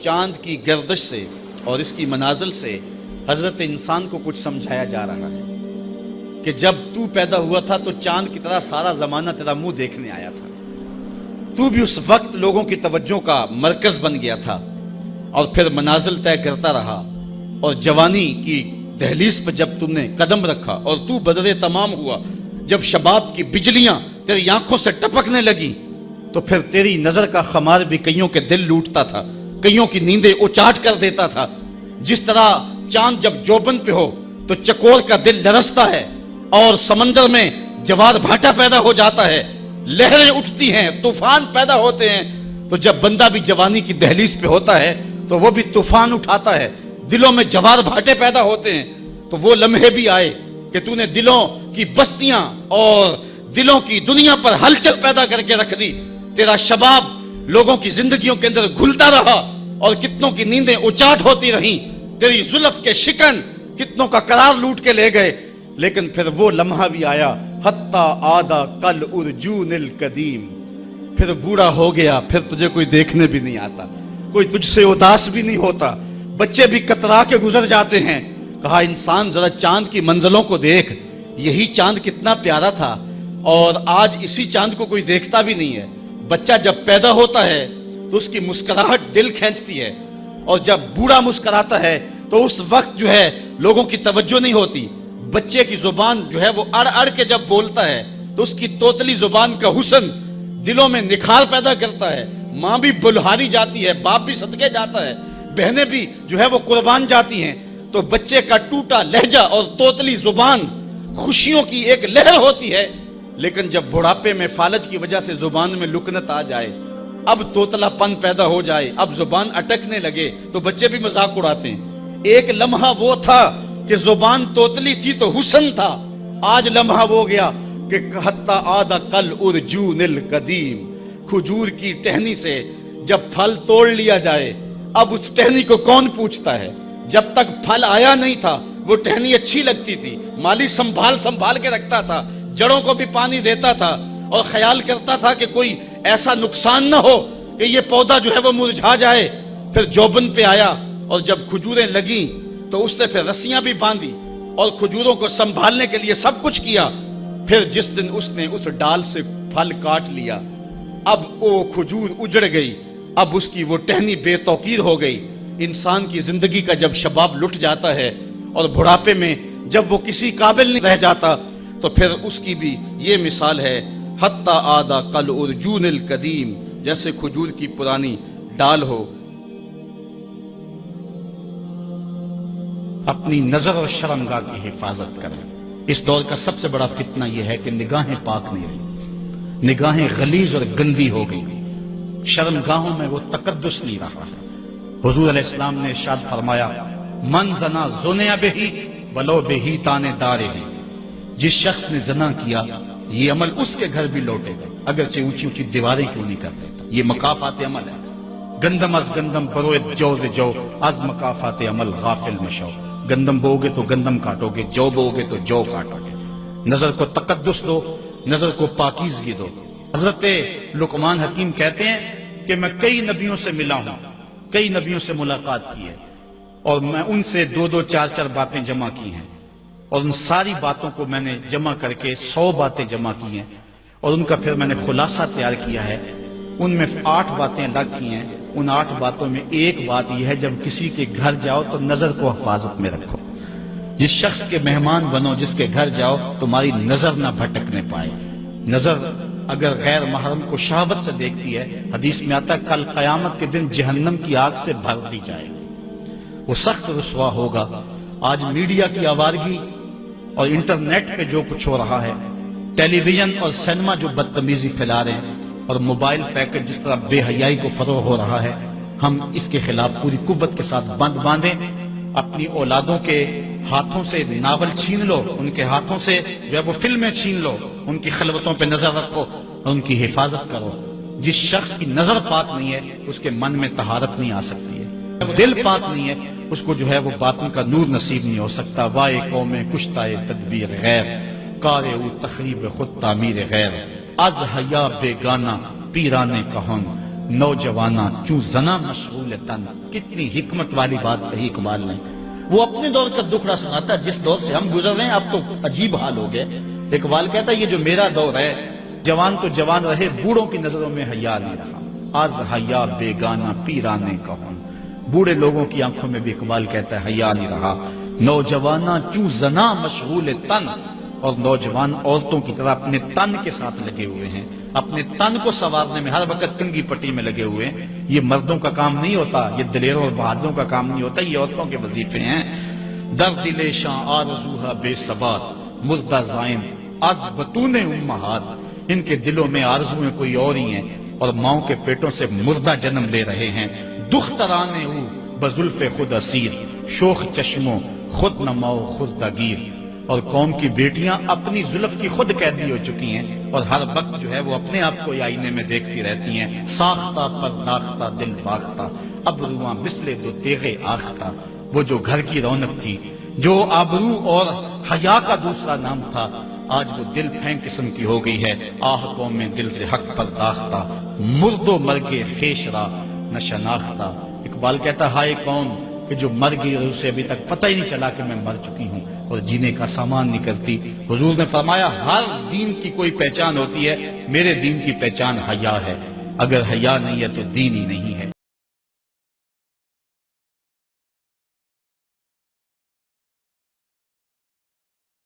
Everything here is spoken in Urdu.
چاند کی گردش سے اور اس کی منازل سے حضرت انسان کو کچھ سمجھایا جا رہا ہے کہ جب تو پیدا ہوا تھا تو چاند کی طرح سارا زمانہ تیرا منہ دیکھنے آیا تھا، تو بھی اس وقت لوگوں کی توجہ کا مرکز بن گیا تھا اور پھر منازل طے کرتا رہا، اور جوانی کی دہلیز پر جب تم نے قدم رکھا اور تو بدر تمام ہوا، جب شباب کی بجلیاں تیری آنکھوں سے ٹپکنے لگی تو پھر تیری نظر کا خمار بھی کئیوں کے دل لوٹتا تھا، کئیوں کی نیندیں اچاٹ کر دیتا تھا۔ جس طرح چاند جب جوبن پہ ہو تو چکور کا دل لرزتا ہے اور سمندر میں جوار بھاٹا پیدا ہو جاتا ہے، لہریں اٹھتی ہیں، طوفان پیدا ہوتے ہیں، تو جب بندہ بھی جوانی کی دہلیز پہ ہوتا ہے تو وہ بھی طوفان اٹھاتا ہے، دلوں میں جوار بھاٹے پیدا ہوتے ہیں۔ تو وہ لمحے بھی آئے کہ تو نے دلوں کی بستیاں اور دلوں کی دنیا پر ہلچل پیدا کر کے رکھ دی۔ تیرا شباب لوگوں کی زندگیوں کے اندر گھلتا رہا اور کتنوں کی نیندیں اچاٹ ہوتی رہیں، تیری زلف کے شکن کتنوں کا قرار لوٹ کے لے گئے، لیکن پھر وہ لمحہ بھی آیا، حتی آدھا کل ارجون القدیم، پھر بوڑھا ہو گیا، پھر تجھے کوئی دیکھنے بھی نہیں آتا، کوئی تجھ سے اداس بھی نہیں ہوتا، بچے بھی کترا کے گزر جاتے ہیں۔ کہا انسان ذرا چاند کی منزلوں کو دیکھ، یہی چاند کتنا پیارا تھا اور آج اسی چاند کو کوئی دیکھتا بھی نہیں ہے۔ بچہ جب پیدا ہوتا ہے تو اس کی مسکراہٹ دل کھینچتی ہے، اور جب بوڑھا مسکراتا ہے تو اس وقت جو ہے لوگوں کی توجہ نہیں ہوتی۔ بچے کی زبان جو ہے وہ اڑ اڑ کے جب بولتا ہے تو اس کی توتلی زبان کا حسن دلوں میں نکھار پیدا کرتا ہے۔ ماں بھی بلہاری جاتی ہے، باپ بھی صدقے جاتا ہے، بہنیں بھی جو ہے وہ قربان جاتی ہیں، تو بچے کا ٹوٹا لہجہ اور توتلی زبان خوشیوں کی ایک لہر ہوتی ہے۔ لیکن جب بڑھاپے میں فالج کی وجہ سے زبان میں لکنت آ جائے، اب توتلا پن پیدا ہو جائے، اب زبان اٹکنے لگے تو بچے بھی مذاق اڑاتے ہیں۔ ایک لمحہ وہ تھا کہ زبان توتلی تھی تو حسن تھا، آج لمحہ وہ گیا کہ حتی آدھا کل ارجون القدیم، کھجور کی ٹہنی سے جب پھل توڑ لیا جائے اب اس ٹہنی کو کون پوچھتا ہے؟ جب تک پھل آیا نہیں تھا وہ ٹہنی اچھی لگتی تھی، مالی سنبھال کے رکھتا تھا، جڑوں کو بھی پانی دیتا تھا اور خیال کرتا تھا کہ کوئی ایسا نقصان نہ ہو کہ یہ پودا جو ہے وہ مرجھا جائے۔ پھر جوبن پہ آیا اور جب کھجوریں لگیں تو اس نے پھر رسیاں بھی باندھی اور کھجوروں کو سنبھالنے کے لیے سب کچھ کیا۔ پھر جس دن اس نے اس ڈال سے پھل کاٹ لیا، اب وہ کھجور اجڑ گئی، اب اس کی وہ ٹہنی بے توقیر ہو گئی۔ انسان کی زندگی کا جب شباب لٹ جاتا ہے اور بڑھاپے میں جب وہ کسی قابل نہیں رہ جاتا تو پھر اس کی بھی یہ مثال ہے، حتی آدھا کل ارجون القدیم، جیسے کھجور کی پرانی ڈال ہو۔ اپنی نظر اور شرمگاہ کی حفاظت کریں۔ اس دور کا سب سے بڑا فتنہ یہ ہے کہ نگاہیں پاک نہیں رہی، نگاہیں غلیظ اور گندی ہو گئی، شرمگاہوں میں وہ تقدس نہیں رہا ہے۔ حضور علیہ السلام نے ارشاد فرمایا، من زنا زنیا بہی ولو بہی تانے دارے ہی، جس شخص نے زنا کیا یہ عمل اس کے گھر بھی لوٹے گا، اگرچہ اونچی اونچی دیواریں کیوں نہیں کرتے۔ یہ مکافات عمل ہے۔ گندم از گندم بروئے جو ز جو، از مکافات عمل غافل مشو۔ گندم بو گے تو گندم کاٹو گے، جو بو گے تو جو کاٹو گے۔ نظر کو تقدس دو، نظر کو پاکیزگی دو۔ حضرت لقمان حکیم کہتے ہیں کہ میں کئی نبیوں سے ملا ہوں، کئی نبیوں سے ملاقات کی ہے، اور میں ان سے 2-2 4-4 باتیں جمع کی ہیں، اور ان ساری باتوں کو میں نے جمع کر کے 100 باتیں جمع کی ہیں، اور ان کا پھر میں نے خلاصہ تیار کیا ہے۔ ان میں 8 باتیں الگ کی ہیں۔ ان 8 باتوں میں ایک بات یہ ہے، جب کسی کے گھر جاؤ تو نظر کو حفاظت میں رکھو۔ جس شخص کے مہمان بنو، جس کے گھر جاؤ، تمہاری نظر نہ بھٹکنے پائے۔ نظر اگر غیر محرم کو شہوت سے دیکھتی ہے، حدیث میں آتا ہے کل قیامت کے دن جہنم کی آگ سے بھر دی جائے گی، وہ سخت رسوا ہوگا۔ آج میڈیا کی آوارگی اور انٹرنیٹ پہ جو کچھ ہو رہا ہے، ٹیلی ویژن اور سینما جو بدتمیزی پھیلا رہے ہیں، اور موبائل پیکج جس طرح بے حیائی کو فروغ ہو رہا ہے، ہم اس کے خلاف پوری قوت کے ساتھ بند باندھیں۔ اپنی اولادوں کے ہاتھوں سے ناول چھین لو، ان کے ہاتھوں سے جو ہے وہ فلمیں چھین لو، ان کی خلوتوں پہ نظر رکھو اور ان کی حفاظت کرو۔ جس شخص کی نظر پاک نہیں ہے اس کے من میں طہارت نہیں آ سکتی ہے، دل پاک نہیں ہے اس کو جو ہے وہ باطن کا نور نصیب نہیں ہو سکتا۔ وائے قوم کشتائے تدبیر غیر، کار او تخریب خود تعمیر غیر، از حیا بیگانہ پیرانے کہن، نوجوانا چوں زنا مشغول تن. کتنی حکمت والی بات کہی اقبال نے. وہ اپنے دور کا دکھڑا سناتا ہے جس دور سے ہم گزر رہے ہیں. اب تو عجیب حال ہو گئے. اقبال کہتا ہے یہ جو میرا دور ہے، جوان تو جوان رہے، بوڑھوں کی نظروں میں حیا نہیں رہا. آز حیا بیگانہ پیرانے کہون. بوڑھے لوگوں کی آنکھوں میں بھی اقبال کہتا ہے حیا نہیں رہا. نوجوانا چوں زنا مشغول تن. اور نوجوان عورتوں کی طرح اپنے تن کے ساتھ لگے ہوئے ہیں، اپنے تن کو سنوارنے میں ہر وقت کنگھی پٹی میں لگے ہوئے ہیں. یہ مردوں کا کام نہیں ہوتا، یہ دلیروں اور بہادروں کا کام نہیں ہوتا، یہ عورتوں کے وظیفے ہیں. در دل شاں آرزوها بے ثبات مردہ زائم از بطون امہات. ان کے دلوں میں آرزویں کوئی اور ہی ہیں اور ماؤں کے پیٹوں سے مردہ جنم لے رہے ہیں. دخترانے او بزلف خود اسیر شوخ چشموں خود نماؤ خود دگیر. اور قوم کی بیٹیاں اپنی زلف کی خود قیدی ہو چکی ہیں اور ہر وقت جو ہے وہ اپنے آپ کو آئینے میں دیکھتی رہتی ہیں. ساختہ پرداختہ دل باختہ ابرواں مثل دو تیغے آختہ. وہ جو گھر کی رونق تھی، جو آبرو اور حیا کا دوسرا نام تھا، آج وہ دل پھینک قسم کی ہو گئی ہے. آہ قوم میں دل سے حق پرداختہ مرد و مرگ خیش را نہ شناختہ. اقبال کہتا ہائے کون کہ جو مر گئی اور اسے ابھی تک پتہ ہی نہیں چلا کہ میں مر چکی ہوں اور جینے کا سامان نہیں کرتی. حضور نے فرمایا ہر دین کی کوئی پہچان ہوتی ہے، میرے دین کی پہچان حیا ہے. اگر حیا نہیں ہے تو دین ہی نہیں ہے.